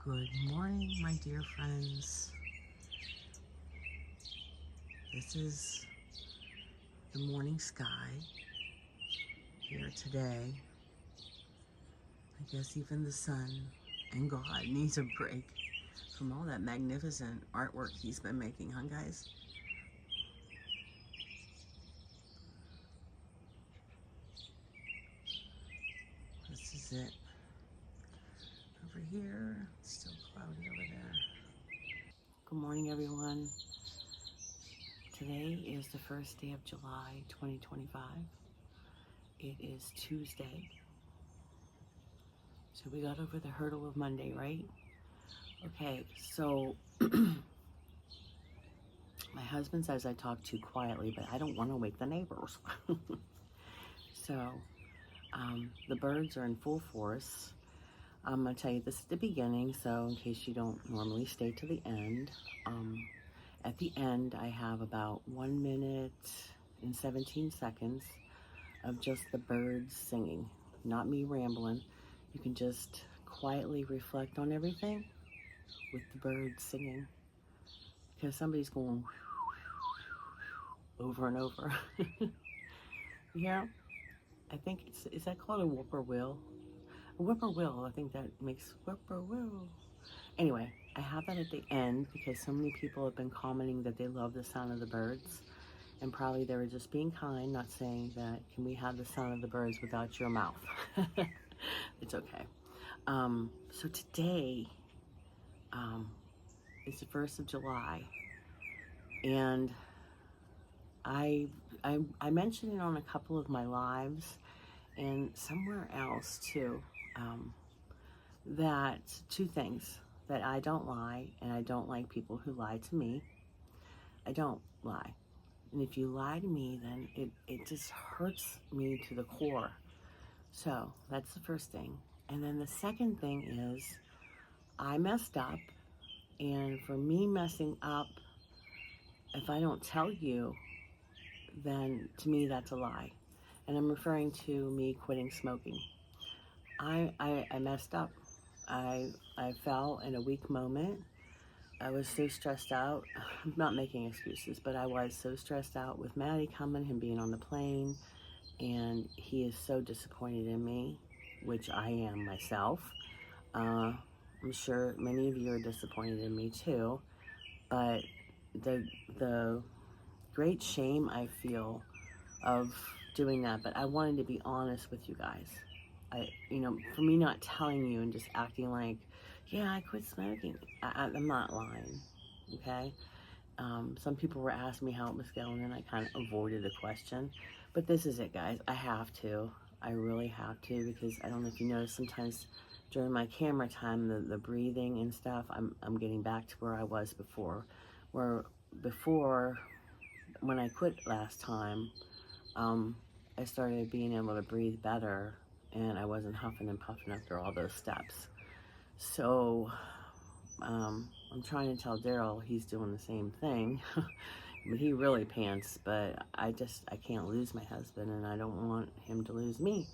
Good morning, my dear friends. This is the morning sky here today. I guess even the sun and God needs a break from all that magnificent artwork he's been making, huh, guys? This is it. Over here, it's still cloudy over there. Good morning, everyone. Today is the first day of July 2025. It is Tuesday. So we got over the hurdle of Monday, right? Okay, so my husband says I talk too quietly, but I don't want to wake the neighbors. So the birds are in full force. I'm going to tell you this at the beginning, so in case you don't normally stay to the end. At the end, I have about 1 minute and 17 seconds of just the birds singing, not me rambling. You can just quietly reflect on everything with the birds singing, because somebody's going over and over. Yeah, I think is that called a whippoorwill? A whippoorwill, I think that makes whippoorwill. Anyway, I have that at the end because so many people have been commenting that they love the sound of the birds, and probably they were just being kind, not saying that, can we have the sound of the birds without your mouth? It's okay. So today is the 1st of July, and I mentioned it on a couple of my lives and somewhere else too, that two things: that I don't lie, and I don't like people who lie to me. I don't lie. And if you lie to me, then it just hurts me to the core. So that's the first thing. And then the second thing is I messed up. And for me messing up, if I don't tell you, then to me that's a lie. And I'm referring to me quitting smoking. I messed up. I fell in a weak moment. I was so stressed out. I'm not making excuses, but I was so stressed out with Maddie coming, him being on the plane, and he is so disappointed in me, which I am myself. I'm sure many of you are disappointed in me too, but the great shame I feel of doing that, but I wanted to be honest with you guys. For me not telling you and just acting like, yeah, I quit smoking. I'm not lying, okay? Some people were asking me how it was going, and I kind of avoided the question. But this is it, guys. I have to. I really have to, because I don't know if you notice, sometimes during my camera time, the breathing and stuff, I'm getting back to where I was before. Where before, when I quit last time, I started being able to breathe better, and I wasn't huffing and puffing after all those steps. So I'm trying to tell Daryl he's doing the same thing, but he really pants. But I can't lose my husband, and I don't want him to lose me.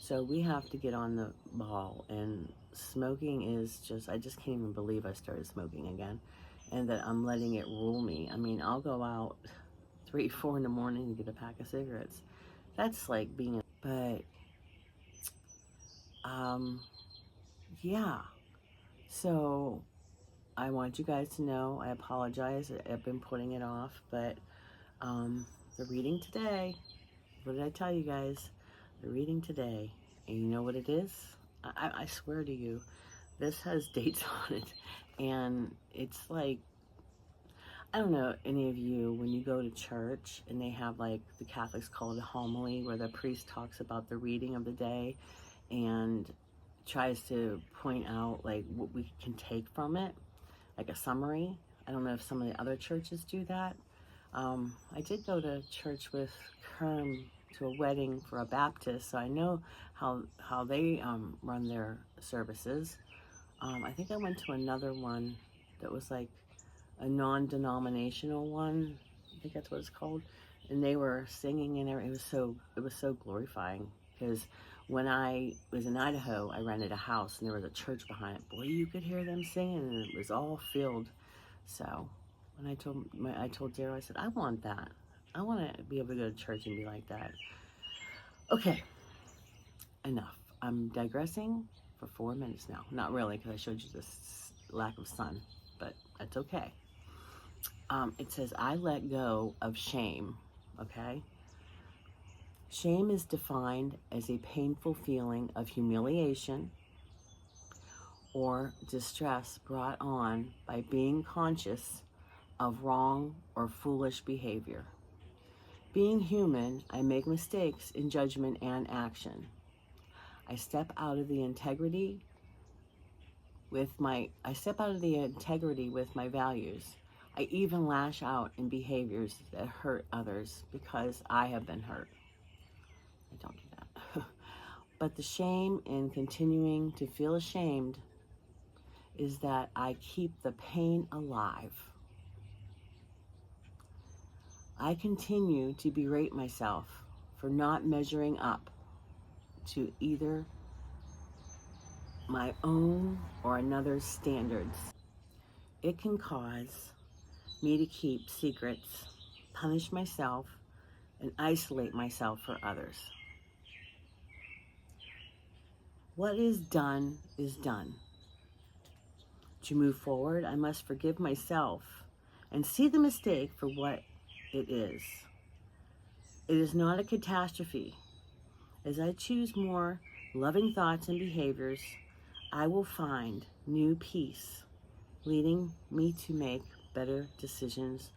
So we have to get on the ball, and smoking is just, I just can't even believe I started smoking again, and that I'm letting it rule me. I mean, I'll go out 3, 4 in the morning to get a pack of cigarettes. That's like being, but yeah. So I want you guys to know, I apologize. I've been putting it off, but the reading today, what did I tell you guys? The reading today, and you know what it is? I swear to you, this has dates on it, and it's like, I don't know, any of you, when you go to church and they have, like, the Catholics call it a homily, where the priest talks about the reading of the day and tries to point out, like, what we can take from it, like a summary. I don't know if some of the other churches do that. I did go to church with Kerm to a wedding for a Baptist, so I know how they run their services. I think I went to another one that was like a non-denominational one. I think that's what it's called. And they were singing, and it was so glorifying, because When I was in Idaho, I rented a house and there was a church behind it. Boy, you could hear them singing and it was all filled. So when I told Daryl, I said, I want that. I want to be able to go to church and be like that. Okay, enough. I'm digressing for 4 minutes now. Not really, because I showed you this lack of sun, but that's okay. It says, I let go of shame, okay? Shame is defined as a painful feeling of humiliation or distress brought on by being conscious of wrong or foolish behavior. Being human, I make mistakes in judgment and action. I step out of the integrity with my values. I even lash out in behaviors that hurt others because I have been hurt. I don't do that. But the shame in continuing to feel ashamed is that I keep the pain alive. I continue to berate myself for not measuring up to either my own or another's standards. It can cause me to keep secrets, punish myself, and isolate myself for others. What is done is done. To move forward, I must forgive myself and see the mistake for what it is. It is not a catastrophe. As I choose more loving thoughts and behaviors, I will find new peace, leading me to make better decisions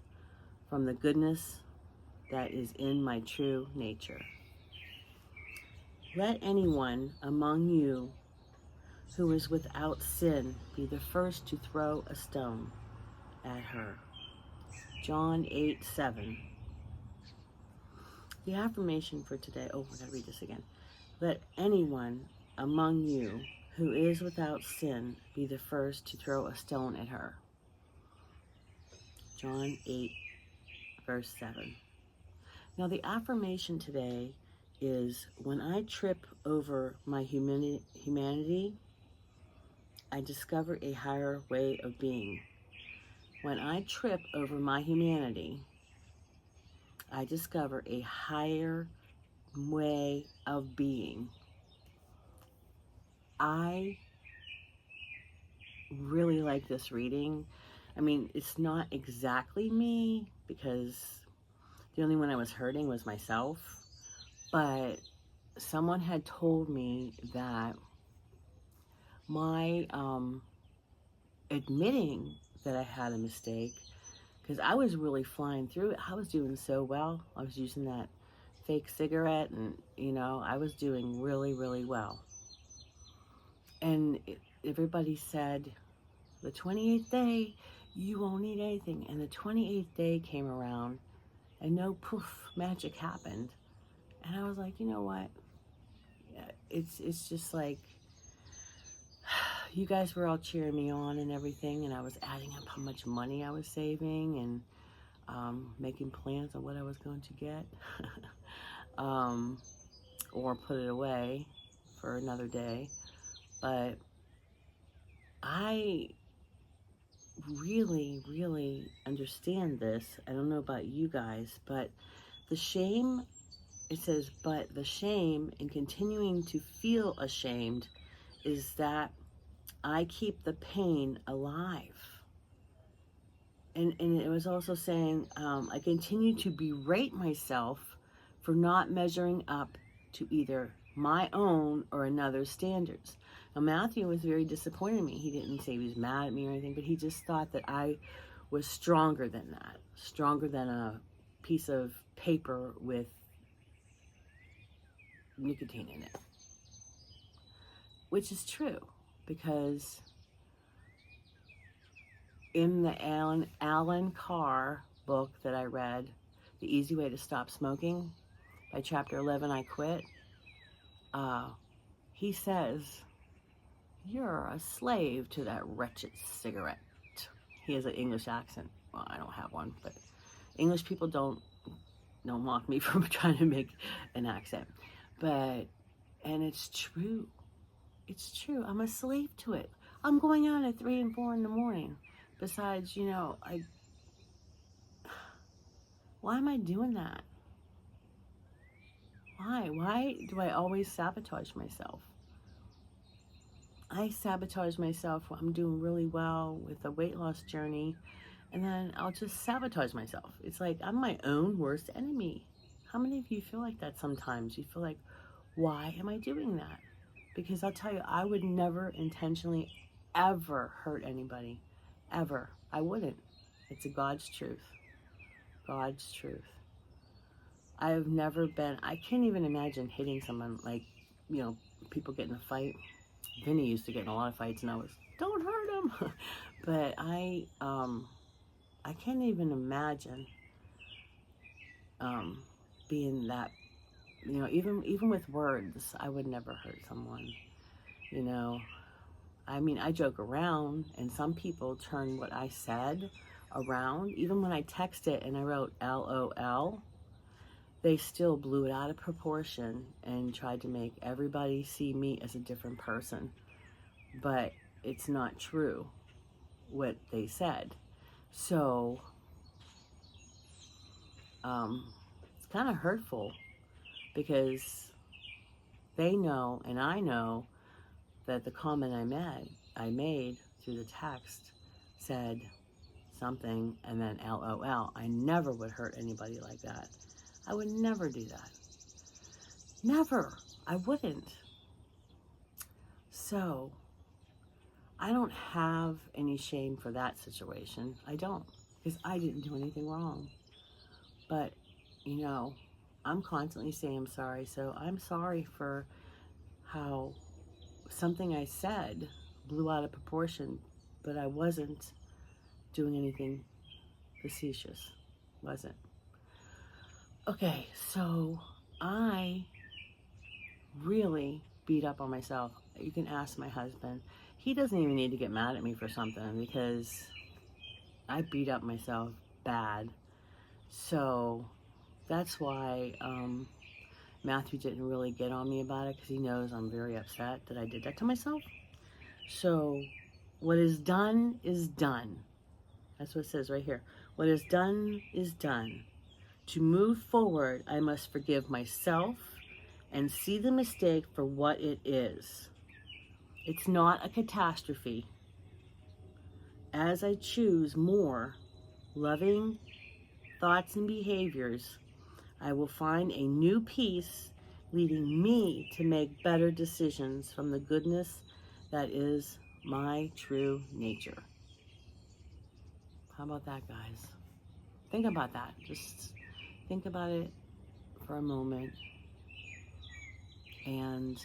from the goodness that is in my true nature. Let anyone among you who is without sin be the first to throw a stone at her. John 8:7. The affirmation for today, we're going to read this again. Let anyone among you who is without sin be the first to throw a stone at her. John 8, verse 7. Now the affirmation today is, when I trip over my humanity, I discover a higher way of being. When I trip over my humanity, I discover a higher way of being. I really like this reading. I mean, it's not exactly me because the only one I was hurting was myself, but someone had told me that my admitting that I had a mistake, because I was really flying through it. I was doing so well. I was using that fake cigarette and, I was doing really, really well. And everybody said, the 28th day, you won't need anything. And the 28th day came around and no poof, magic happened. And I was like, you know what? It's just like, you guys were all cheering me on and everything, and I was adding up how much money I was saving and making plans on what I was going to get or put it away for another day. But I really, really understand this. I don't know about you guys, but the shame, it says, but the shame in continuing to feel ashamed is that I keep the pain alive. And it was also saying, I continue to berate myself for not measuring up to either my own or another's standards. Now, Matthew was very disappointed in me. He didn't say he was mad at me or anything, but he just thought that I was stronger than that, stronger than a piece of paper with nicotine in it, which is true, because in the Alan Carr book that I read, The Easy Way to Stop Smoking, by chapter 11, I Quit, he says, you're a slave to that wretched cigarette. He has an English accent. Well, I don't have one, but English people don't mock me for trying to make an accent. But And it's true. It's true. I'm a slave to it. I'm going out at 3 and 4 in the morning. Besides, why am I doing that? Why? Why do I always sabotage myself? I sabotage myself when I'm doing really well with the weight loss journey, and then I'll just sabotage myself. It's like I'm my own worst enemy. How many of you feel like that sometimes? You feel like, why am I doing that? Because I'll tell you, I would never intentionally ever hurt anybody. Ever. I wouldn't. It's a God's truth. God's truth. I have never been, I can't even imagine hitting someone like, people get in a fight. Vinny used to get in a lot of fights and I was, don't hurt him. But I can't even imagine being that, even with words, I would never hurt someone, I mean, I joke around, and some people turn what I said around. Even when I texted and I wrote LOL, they still blew it out of proportion and tried to make everybody see me as a different person. But it's not true what they said. So it's kind of hurtful because they know and I know that the comment I made through the text said something and then LOL. I never would hurt anybody like that. I would never do that. Never. I wouldn't. So I don't have any shame for that situation. I don't, because I didn't do anything wrong. But, I'm constantly saying I'm sorry. So I'm sorry for how something I said blew out of proportion, but I wasn't doing anything facetious. Wasn't. Okay, so I really beat up on myself. You can ask my husband. He doesn't even need to get mad at me for something because I beat up myself bad. So that's why Matthew didn't really get on me about it, because he knows I'm very upset that I did that to myself. So what is done is done. That's what it says right here. What is done is done. To move forward, I must forgive myself and see the mistake for what it is. It's not a catastrophe. As I choose more loving thoughts and behaviors, I will find a new peace, leading me to make better decisions from the goodness that is my true nature. How about that, guys? Think about that. Just think about it for a moment. And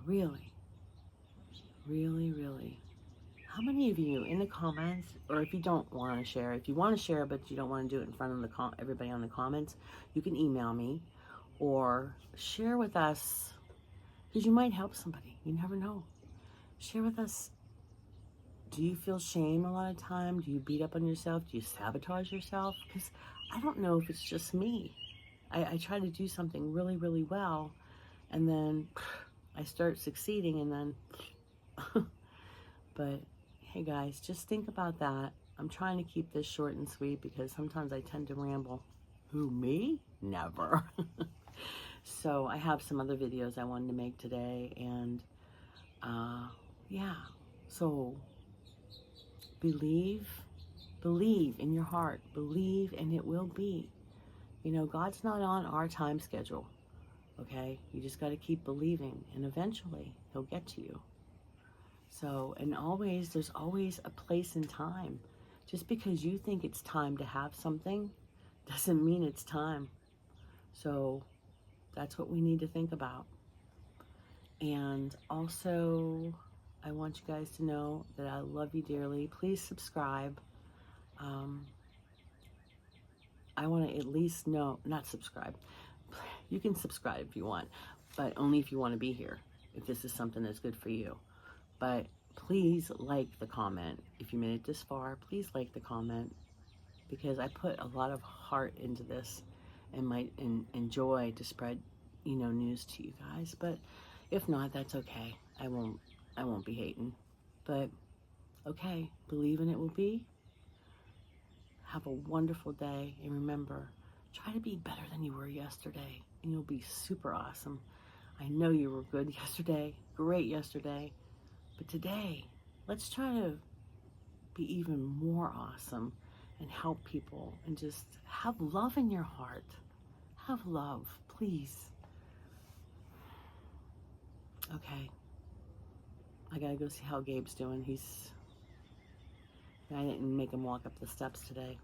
really, how many of you in the comments, or if you don't want to share, if you want to share but you don't want to do it in front of everybody on the comments, you can email me or share with us, because you might help somebody. You never know. Share with us. Do you feel shame a lot of time? Do you beat up on yourself? Do you sabotage yourself? Because I don't know if it's just me. I try to do something really, really well, and then I start succeeding, and then but hey guys, just think about that. I'm trying to keep this short and sweet because sometimes I tend to ramble. Who, me? Never. So I have some other videos I wanted to make today, and yeah, so believe in your heart, believe, and it will be. God's not on our time schedule, okay? You just got to keep believing, and eventually he'll get to you. So, and there's always a place and time. Just because you think it's time to have something doesn't mean it's time. So that's what we need to think about. And also, I want you guys to know that I love you dearly. Please subscribe. I want to at least know, not subscribe. You can subscribe if you want, but only if you want to be here, if this is something that's good for you. But please like the comment. If you made it this far, please like the comment, because I put a lot of heart into this and joy to spread news to you guys. But if not, that's okay. I won't be hating. But okay, believe in it will be. Have a wonderful day, and remember, try to be better than you were yesterday, and you'll be super awesome. I know you were good yesterday, great yesterday, but today, let's try to be even more awesome and help people and just have love in your heart. Have love, please. Okay. I gotta go see how Gabe's doing. I didn't make him walk up the steps today.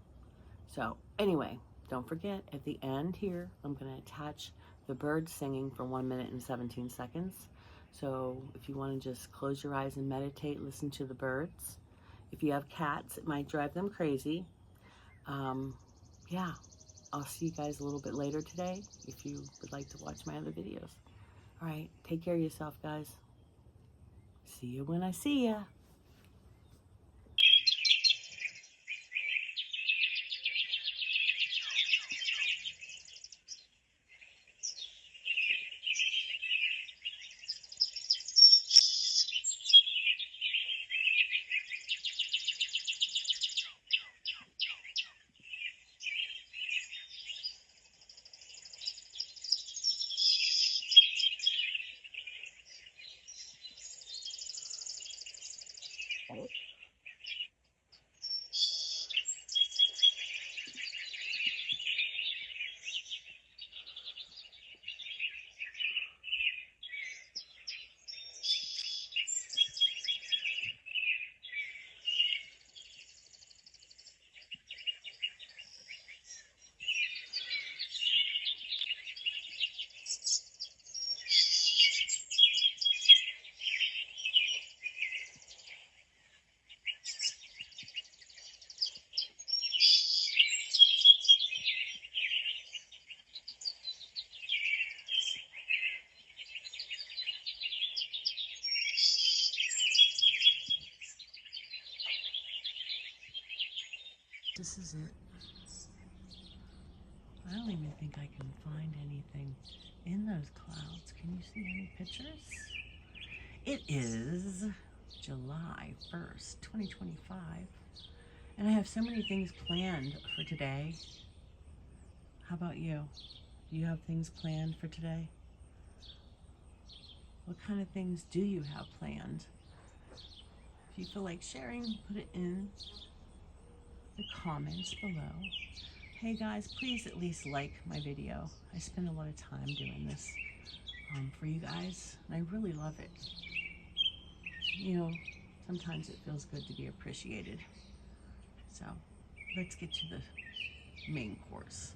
So anyway, don't forget at the end here, I'm gonna attach the bird singing for 1 minute and 17 seconds. So if you wanna just close your eyes and meditate, listen to the birds. If you have cats, it might drive them crazy. Yeah, I'll see you guys a little bit later today if you would like to watch my other videos. All right, take care of yourself, guys. See you when I see ya. This is it. I don't even think I can find anything in those clouds. Can you see any pictures? It is July 1st, 2025, and I have so many things planned for today. How about you? Do you have things planned for today? What kind of things do you have planned? If you feel like sharing, put it in the comments below. Hey guys, please at least like my video. I spend a lot of time doing this for you guys, and I really love it. Sometimes it feels good to be appreciated. So let's get to the main course.